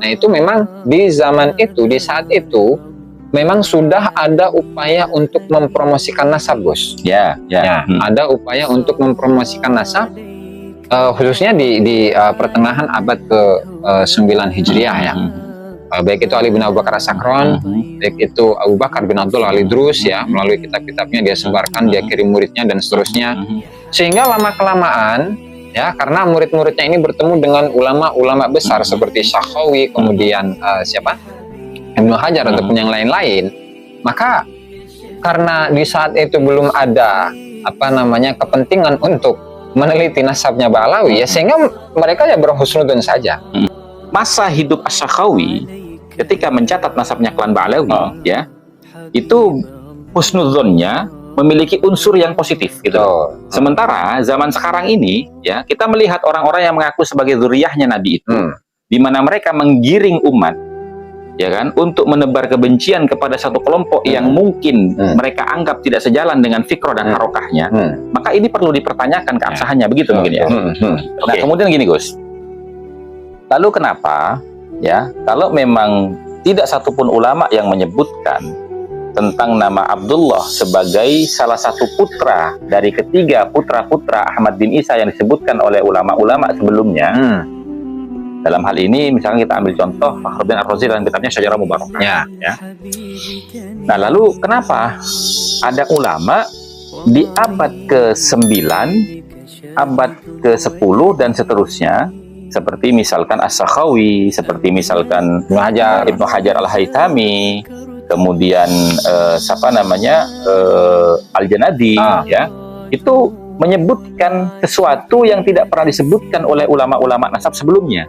Nah itu memang di zaman itu, di saat itu memang sudah ada upaya untuk mempromosikan nasab, Bos. Ya. Ada upaya untuk mempromosikan nasab, khususnya di pertengahan abad ke-9 Hijriah ya. Baik itu Ali bin Abu Bakar As-Sakron, baik itu Abu Bakar bin Abdullah Al-Idrus ya, melalui kitab-kitabnya dia sebarkan, dia kirim muridnya dan seterusnya. Sehingga lama-kelamaan ya, karena murid-muridnya ini bertemu dengan ulama-ulama besar seperti Sakhawi, kemudian Ibnu Hajar ataupun yang lain-lain, maka karena di saat itu belum ada kepentingan untuk meneliti nasabnya Ba'alawi ya, sehingga mereka ya berhusnudzon saja. Masa hidup Asy-Sakhawi ketika mencatat nasabnya klan Ba'alawi ya, itu husnudzonnya memiliki unsur yang positif gitu. Sementara zaman sekarang ini ya, kita melihat orang-orang yang mengaku sebagai zuriyahnya Nabi itu, di mana mereka menggiring umat ya kan untuk menebar kebencian kepada satu kelompok yang mungkin mereka anggap tidak sejalan dengan fikroh dan harokahnya, maka ini perlu dipertanyakan keabsahannya, begitu mungkin ya. Nah, kemudian gini Gus, lalu kenapa ya kalau memang tidak satupun ulama yang menyebutkan tentang nama Abdullah sebagai salah satu putra dari ketiga putra-putra Ahmad bin Isa yang disebutkan oleh ulama-ulama sebelumnya? Dalam hal ini misalnya kita ambil contoh Fakhruddin Ar-Razi dalam kitabnya Syajarah Mubarakah ya. Nah, lalu kenapa ada ulama di abad ke-9, abad ke-10 dan seterusnya, seperti misalkan As-Sakhawi, seperti misalkan Ibnu Hajar Al-Haytami, kemudian Al-Janadi ya, itu menyebutkan sesuatu yang tidak pernah disebutkan oleh ulama-ulama nasab sebelumnya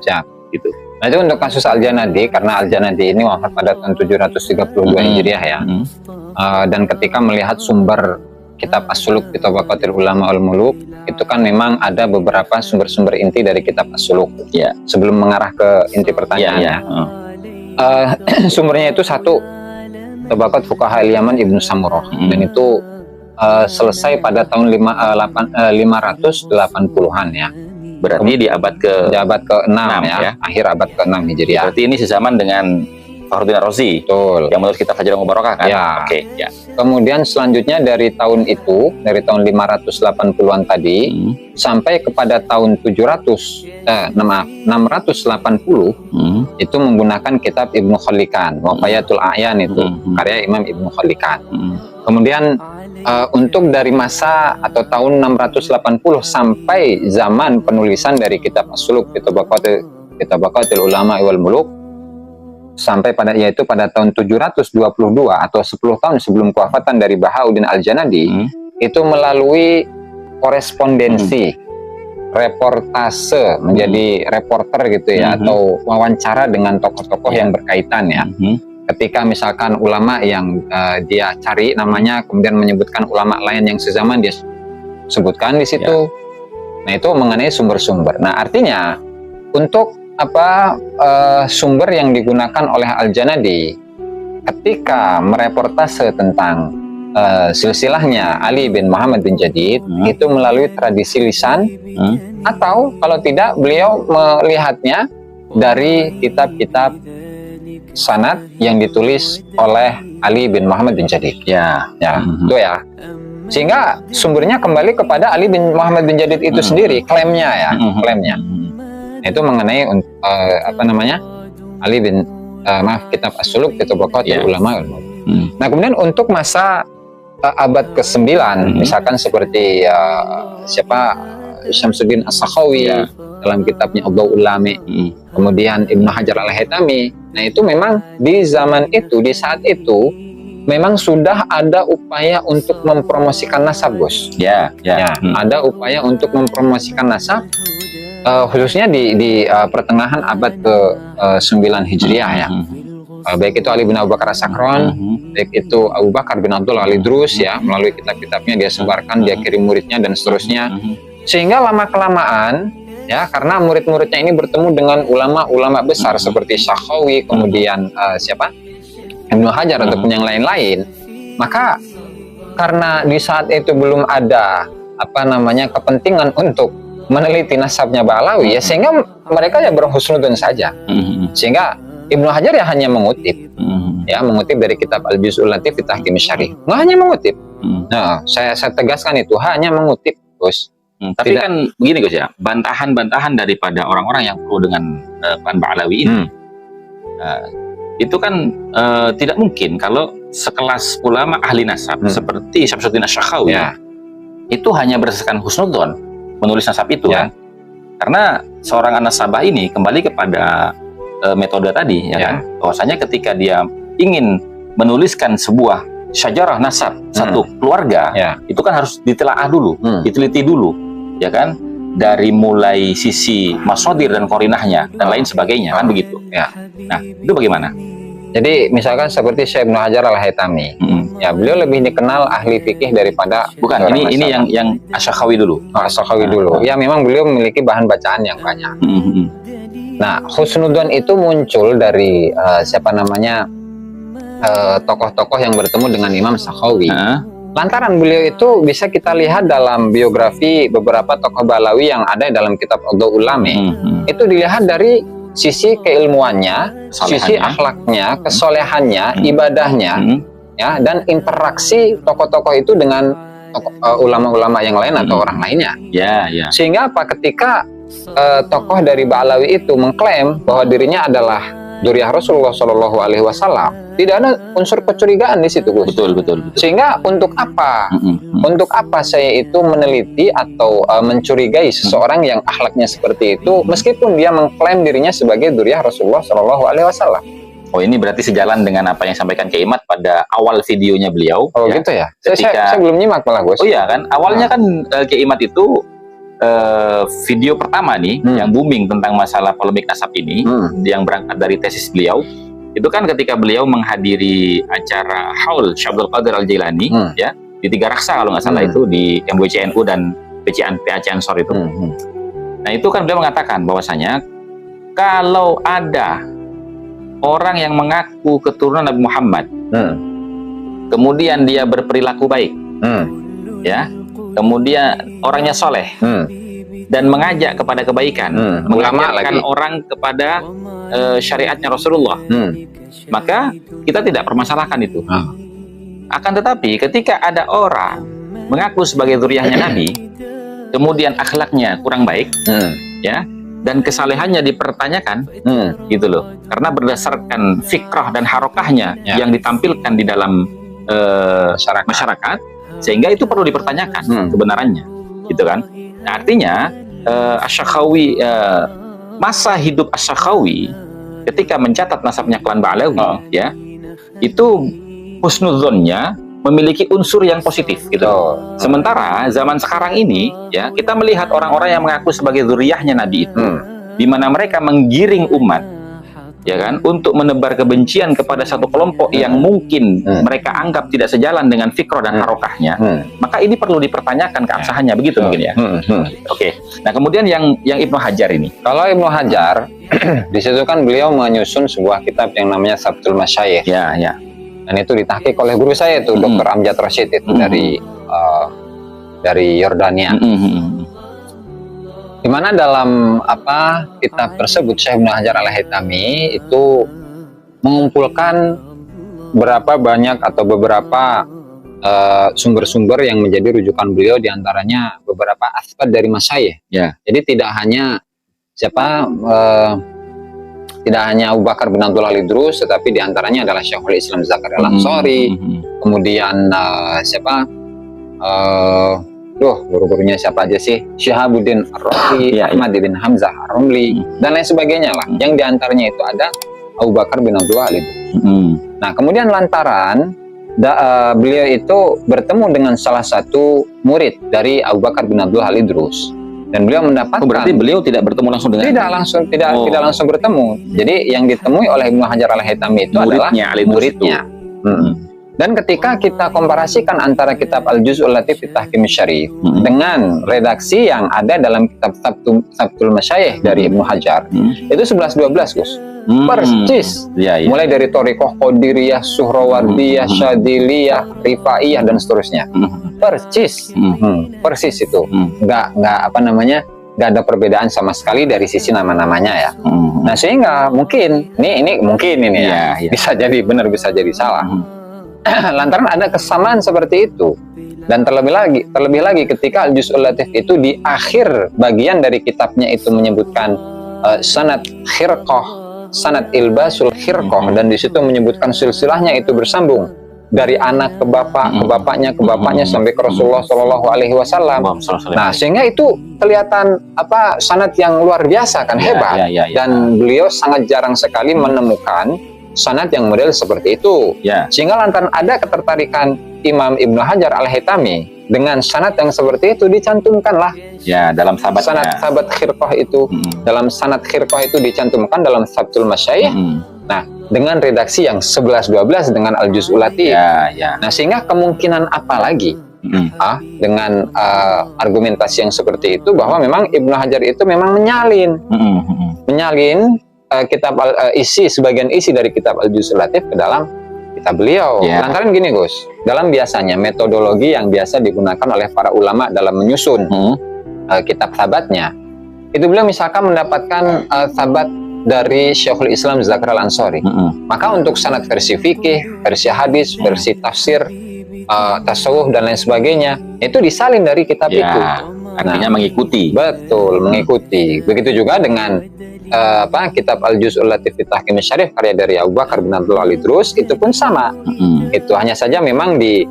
gitu. Nah itu untuk kasus Al-Janadi, karena Al-Janadi ini wafat pada tahun 732 Hijriah ya. Dan ketika melihat sumber kitab As-Suluk fi Tabaqatil Ulama wal Muluk, itu kan memang ada beberapa sumber-sumber inti dari kitab As-Suluk ya. Sebelum mengarah ke inti pertanyaannya, sumbernya itu satu, Tabaqat Fuqaha al-Yaman Ibnu Samurah, dan itu selesai pada tahun 580-an ya. Berarti di abad ke-6 ya, akhir abad ke-6 Hijriah. Berarti ini sezaman dengan Fakhruddin Ar-Razi. Betul. Yang menurut kitab Syajarah Mubarakah kan? Ya. Oke, ya. Kemudian selanjutnya dari tahun itu, dari tahun 580-an tadi sampai kepada tahun 680 itu menggunakan kitab Ibnu Khallikan, Wafayatul A'yan, itu karya Imam Ibnu Khallikan. Kemudian untuk dari masa atau tahun 680 sampai zaman penulisan dari kitab As-Suluk fi Tabaqatil Ulama wal Muluk, sampai pada yaitu pada tahun 722 atau 10 tahun sebelum kewafatan dari Bahauddin Al-Janadi, itu melalui korespondensi, reportase, menjadi reporter gitu ya, atau wawancara dengan tokoh-tokoh yang berkaitan ya. Ketika misalkan ulama yang dia cari namanya, kemudian menyebutkan ulama lain yang sezaman, dia sebutkan di situ. Nah itu mengenai sumber-sumber. Nah artinya untuk sumber yang digunakan oleh Al-Janadi ketika mereportase tentang silsilahnya Ali bin Muhammad bin Jadid, itu melalui tradisi lisan, atau kalau tidak beliau melihatnya dari kitab-kitab sanad yang ditulis oleh Ali bin Muhammad bin Jadid. Itu ya. Sehingga sumbernya kembali kepada Ali bin Muhammad bin Jadid itu sendiri, klaimnya ya, klaimnya. Itu mengenai Ali bin kitab As-Suluk fi Tabaqatil Ulama. Nah, kemudian untuk masa abad ke-9, misalkan seperti Syamsuddin As-Sakhawi dalam kitabnya Adwaul Lami, kemudian Ibnu Hajar Al-Haytami. Nah, itu memang di zaman itu, di saat itu memang sudah ada upaya untuk mempromosikan nasab, Bos. Ada upaya untuk mempromosikan nasab, khususnya di pertengahan abad ke-9 Hijriah ya. Baik itu Ali bin Abu Bakar As-Sakron, baik itu Abu Bakar bin Abdullah Al-Idrus ya, melalui kitab-kitabnya dia sebarkan, dia kirim muridnya dan seterusnya. Sehingga lama-kelamaan ya, karena murid-muridnya ini bertemu dengan ulama-ulama besar seperti Sakhawi, kemudian Ibnu Hajar ataupun yang lain-lain, maka karena di saat itu belum ada kepentingan untuk meneliti nasabnya Ba'alawi ya, sehingga mereka ya berhusnudzon saja. Sehingga Ibnu Hajar ya hanya mengutip, ya mengutip dari kitab Al-Juz'ul Latif fi Tahkim Syarih. Nggak hanya mengutip. Nah, saya tegaskan itu hanya mengutip, Gus. Tapi kan begini Gus ya, bantahan-bantahan daripada orang-orang yang pro dengan Klan Ba'alawi ini, itu kan tidak mungkin kalau sekelas ulama ahli nasab seperti Syamsuddin Asy-Syakhawi itu hanya berdasarkan husnudzon menulis nasab itu kan. Karena seorang an-nasabah ini kembali kepada metode tadi ya kan, bahwasanya ketika dia ingin menuliskan sebuah syajarah nasab satu keluarga, itu kan harus ditelaah dulu, diteliti dulu ya kan, dari mulai sisi masodir dan korinahnya dan lain sebagainya kan begitu ya. Nah, itu bagaimana? Jadi misalkan seperti Syekh Ibnu Hajar Al-Haytami, ya beliau lebih dikenal ahli fikih daripada ini yang Asy-Syakhawi dulu. Asy-Syakhawi dulu. Ya memang beliau memiliki bahan bacaan yang banyak. Nah, husnudzon itu muncul dari siapa namanya tokoh-tokoh yang bertemu dengan Imam Sakhawi. Lantaran beliau itu bisa kita lihat dalam biografi beberapa tokoh Ba'alawi yang ada dalam kitab Adwaul Lami. Itu dilihat dari sisi keilmuannya, sisi akhlaknya, kesolehannya, ibadahnya, ya, dan interaksi tokoh-tokoh itu dengan ulama-ulama yang lain atau orang lainnya. Sehingga apa? Ketika tokoh dari Ba'alawi itu mengklaim bahwa dirinya adalah dzurriyyah Rasulullah Shallallahu Alaihi Wasallam, tidak ada unsur kecurigaan di situ, Gus. Betul. Sehingga untuk apa? Untuk apa saya itu meneliti atau mencurigai seseorang yang akhlaknya seperti itu, meskipun dia mengklaim dirinya sebagai dzurriyyah Rasulullah Shallallahu Alaihi Wasallam? Oh, ini berarti sejalan dengan apa yang disampaikan Kiai Imad pada awal videonya beliau. Oh ya? Gitu ya? Ketika... Saya belum nyimak malah, Gus. Oh iya kan, awalnya kan Kiai Imad itu video pertama nih yang booming tentang masalah polemik nasab ini, yang berangkat dari tesis beliau. Itu kan ketika beliau menghadiri acara Haul Syekh Abdul Qadir Al-Jailani ya, di Tiga Raksa kalau nggak salah itu di MWCNU dan PAC Ansor itu. Nah, itu kan beliau mengatakan bahwasanya kalau ada orang yang mengaku keturunan Nabi Muhammad, kemudian dia berperilaku baik, ya, kemudian orangnya soleh, dan mengajak kepada kebaikan, mengajarkan orang kepada syariatnya Rasulullah, maka kita tidak permasalahkan itu. Akan tetapi ketika ada orang mengaku sebagai dzurriyyahnya Nabi, kemudian akhlaknya kurang baik, ya, dan kesalehannya dipertanyakan, gitu loh, karena berdasarkan fikrah dan harokahnya yang ditampilkan di dalam masyarakat, sehingga itu perlu dipertanyakan kebenarannya, gitu kan. Nah, artinya Asy-Syakhawi, masa hidup Asy-Syakhawi ketika mencatat nasabnya Klan Ba'alawi, ya, itu husnudzonnya memiliki unsur yang positif, gitu. Sementara zaman sekarang ini, ya, kita melihat orang-orang yang mengaku sebagai dzurriyyahnya Nabi itu, di mana mereka menggiring umat, ya kan, untuk menebar kebencian kepada satu kelompok yang mungkin mereka anggap tidak sejalan dengan fikroh dan harokahnya, maka ini perlu dipertanyakan keabsahannya, begitu mungkin ya. Oke. Nah, kemudian yang Ibnu Hajar ini. Kalau Ibnu Hajar, di situ kan beliau menyusun sebuah kitab yang namanya Sabtul Masyayikh. Ya. Dan itu ditahqiq oleh guru saya itu, Dr. Amjad Rashid itu dari Yordania. Di mana dalam kitab tersebut Syekh Ibnu Hajar Al-Haytami itu mengumpulkan berapa banyak atau beberapa sumber-sumber yang menjadi rujukan beliau, diantaranya beberapa aspek dari masyayikh. Jadi tidak hanya tidak hanya Abu Bakar bin Abdullah Al-Idrus, tetapi diantaranya adalah Syekhul Islam Zakaria Al-Ansari, kemudian guru-gurunya siapa aja sih? Syihabuddin Ar-Rafi, Ahmad bin Hamzah Ar-Rumli, dan lain sebagainya lah. Yang diantaranya itu ada Abu Bakar bin Abdullah Al-Idrus. Nah, kemudian lantaran beliau itu bertemu dengan salah satu murid dari Abu Bakar bin Abdullah Al-Idrus, dan beliau mendapatkan. Berarti beliau tidak bertemu langsung dengan tidak langsung bertemu. Jadi yang ditemui oleh Ibnu Hajar Al-Haytami itu adalah muridnya. Dan ketika kita komparasikan antara kitab Al-Juz'ul Latif fi Tahkim Syarih dengan redaksi yang ada dalam kitab Sabtul Masyayikh dari Ibnu Hajar, itu 11-12, Gus. Persis. Mulai dari Thariqah Qadiriyah, Suhrawardiyah, Syadiliyah, Rifaiyah, dan seterusnya. Persis. Persis itu. Enggak nggak ada perbedaan sama sekali dari sisi nama-namanya ya. Nah sehingga mungkin ini mungkin ini ya, bisa jadi benar bisa jadi salah. Lantaran ada kesamaan seperti itu. Dan terlebih lagi ketika Al-Juz'ul Latif itu di akhir bagian dari kitabnya itu menyebutkan sanad khirqah, sanad ilbasul khirqah, dan di situ menyebutkan silsilahnya itu bersambung dari anak ke bapak, ke bapaknya, ke bapaknya sampai ke Rasulullah Shallallahu Alaihi Wasallam. Nah, sehingga itu kelihatan sanad yang luar biasa kan, hebat. Dan beliau sangat jarang sekali menemukan sanad yang model seperti itu. Sehingga lantaran ada ketertarikan Imam Ibnu Hajar Al-Haytami dengan sanad yang seperti itu, dicantumkanlah dalam sahabat khirqah itu. Dalam sanad khirqah itu dicantumkan dalam Sabtul Masyayikh. Nah, dengan redaksi yang 11-12 dengan Al-Juz'ul Latif. Nah, sehingga kemungkinan apa lagi dengan argumentasi yang seperti itu, bahwa memang Ibnu Hajar itu memang menyalin kitab sebagian isi dari kitab Al-Juz'ul Latif ke dalam kitab beliau. Lantaran gini Gus, dalam biasanya metodologi yang biasa digunakan oleh para ulama dalam menyusun kitab sahabatnya, itu beliau misalkan mendapatkan sahabat dari Syekhul Islam Zakaria Al-Ansari, maka untuk sanad versi fikih, versi hadis, versi tafsir, tasawuf dan lain sebagainya, itu disalin dari kitab itu. Artinya mengikuti. Betul, mengikuti. Begitu juga dengan kitab Al-Juz'ul Latif fi Tahkim Syarif karya dari Abu Bakar bin Abdullah Al-Idrus, itu pun sama. Itu hanya saja memang di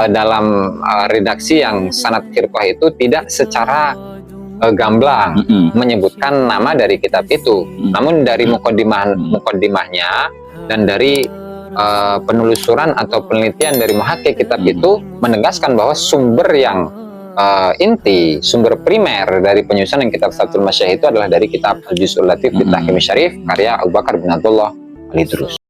dalam redaksi yang sanad khirqah itu tidak secara gamblang menyebutkan nama dari kitab itu, namun dari mukaddimahnya dan dari penelusuran atau penelitian dari muhakkik kitab itu menegaskan bahwa sumber yang inti, sumber primer dari penyusunan kitab Sabtul Masyayikh itu adalah dari kitab Al-Juz'ul Latif fi Tahkim Syarif karya Abu Bakar bin Abdullah Al-Idrus.